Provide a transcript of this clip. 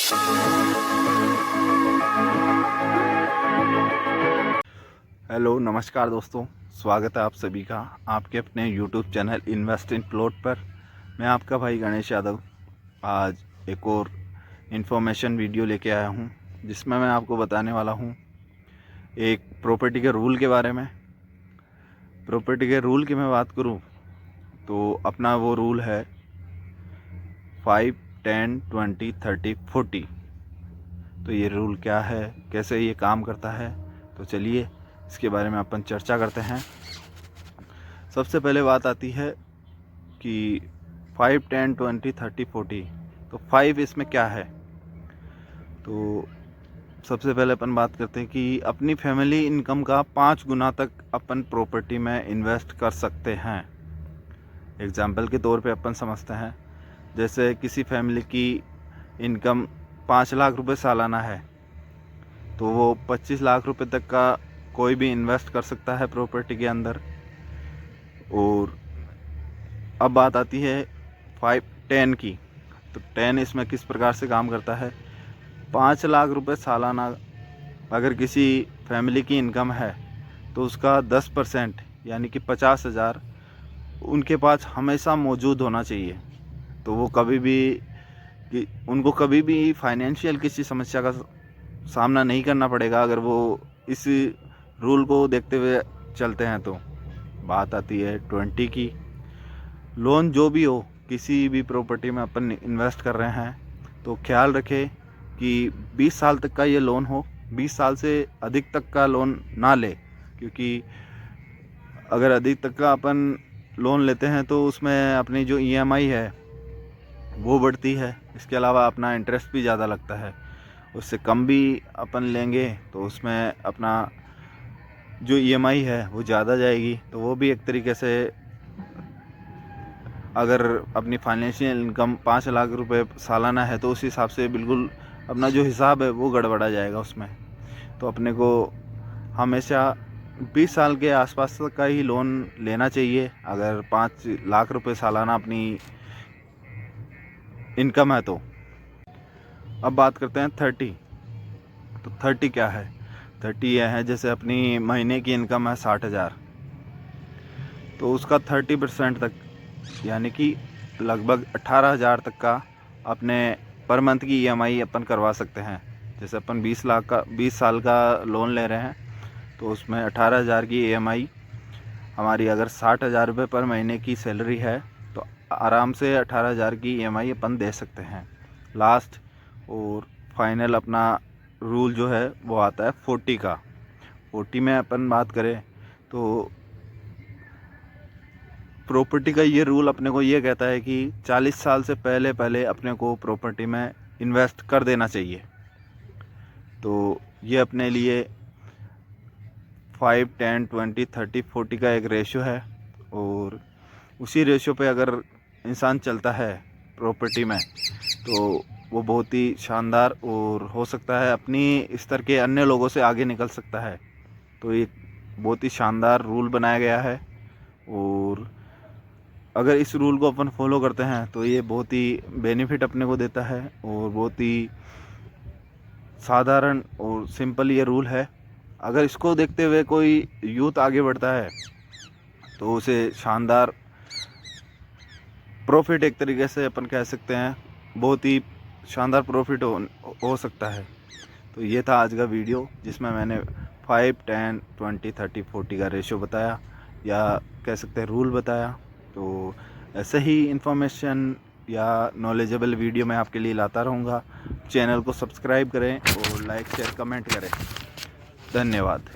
Hello नमस्कार दोस्तों, स्वागत है आप सभी का आपके अपने YouTube channel invest in plot पर। मैं आपका भाई गणेश यादव आज एक और इन्फॉर्मेशन वीडियो लेके आया हूं, जिसमें मैं आपको बताने वाला हूं एक प्रॉपर्टी के रूल के बारे में। प्रॉपर्टी के रूल की मैं बात करूं तो अपना वो रूल है 5, 10, 20, 30, 40। तो ये रूल क्या है, कैसे ये काम करता है, तो चलिए इसके बारे में अपन चर्चा करते हैं। सबसे पहले बात आती है कि 5, 10, 20, 30, 40। तो 5 इसमें क्या है, तो सबसे पहले अपन बात करते हैं कि अपनी फैमिली इनकम का 5 गुना तक अपन प्रॉपर्टी में इन्वेस्ट कर सकते हैं। एग्जाम्पल के तौर पे अपन समझते हैं, जैसे किसी फैमिली की इनकम 5 लाख रुपए सालाना है, तो वो 25 लाख रुपए तक का कोई भी इन्वेस्ट कर सकता है प्रॉपर्टी के अंदर। और अब बात आती है 5, 10 की। तो 10 इसमें किस प्रकार से काम करता है। 5 लाख रुपए सालाना अगर किसी फैमिली की इनकम है तो उसका 10% यानी कि 50,000 उनके पास हमेशा मौजूद होना चाहिए। तो वो उनको कभी भी फाइनेंशियल किसी समस्या का सामना नहीं करना पड़ेगा अगर वो इस रूल को देखते हुए चलते हैं। तो बात आती है 20 की। लोन जो भी हो, किसी भी प्रॉपर्टी में अपन इन्वेस्ट कर रहे हैं तो ख्याल रखें कि 20 साल तक का ये लोन हो। 20 साल से अधिक तक का लोन ना ले, क्योंकि अगर अधिक तक का अपन लोन लेते हैं तो उसमें अपनी जो EMI है वो बढ़ती है। इसके अलावा अपना इंटरेस्ट भी ज़्यादा लगता है। उससे कम भी अपन लेंगे तो उसमें अपना जो EMI है वो ज़्यादा जाएगी। तो वो भी एक तरीके से, अगर अपनी फाइनेंशियल इनकम 5 लाख रुपए सालाना है तो उस हिसाब से बिल्कुल अपना जो हिसाब है वो गड़बड़ा जाएगा उसमें। तो अपने को हमेशा 20 साल के आसपास का ही लोन लेना चाहिए अगर 5 लाख रुपए सालाना अपनी इनकम है तो। अब बात करते हैं 30। तो 30 क्या है। 30 यह है, जैसे अपनी महीने की इनकम है 60,000, तो उसका 30% तक यानी कि लगभग 18,000 तक का अपने पर मंथ की EMI अपन करवा सकते हैं। जैसे अपन 20 साल का लोन ले रहे हैं तो उसमें 18,000 की EMI हमारी, अगर 60,000 रुपये पर महीने की सैलरी है तो आराम से 18,000 की EMI अपन दे सकते हैं। लास्ट और फाइनल अपना रूल जो है वो आता है 40 का। 40 में अपन बात करें तो प्रॉपर्टी का ये रूल अपने को ये कहता है कि 40 साल से पहले अपने को प्रॉपर्टी में इन्वेस्ट कर देना चाहिए। तो ये अपने लिए 5, 10, 20, 30, 40 का एक रेशो है, और उसी रेशो पे अगर इंसान चलता है प्रॉपर्टी में तो वो बहुत ही शानदार और हो सकता है अपनी स्तर के अन्य लोगों से आगे निकल सकता है। तो ये बहुत ही शानदार रूल बनाया गया है, और अगर इस रूल को अपन फॉलो करते हैं तो ये बहुत ही बेनिफिट अपने को देता है, और बहुत ही साधारण और सिंपल ये रूल है। अगर इसको देखते हुए कोई यूथ आगे बढ़ता है तो उसे शानदार प्रॉफिट, एक तरीके से अपन कह सकते हैं, बहुत ही शानदार प्रॉफिट हो सकता है। तो ये था आज का वीडियो, जिसमें मैंने 5, 10, 20, 30, 40 का रेशो बताया, या कह सकते हैं रूल बताया। तो ऐसे ही इन्फॉर्मेशन या नॉलेजेबल वीडियो मैं आपके लिए लाता रहूँगा। चैनल को सब्सक्राइब करें और लाइक शेयर कमेंट करें। धन्यवाद।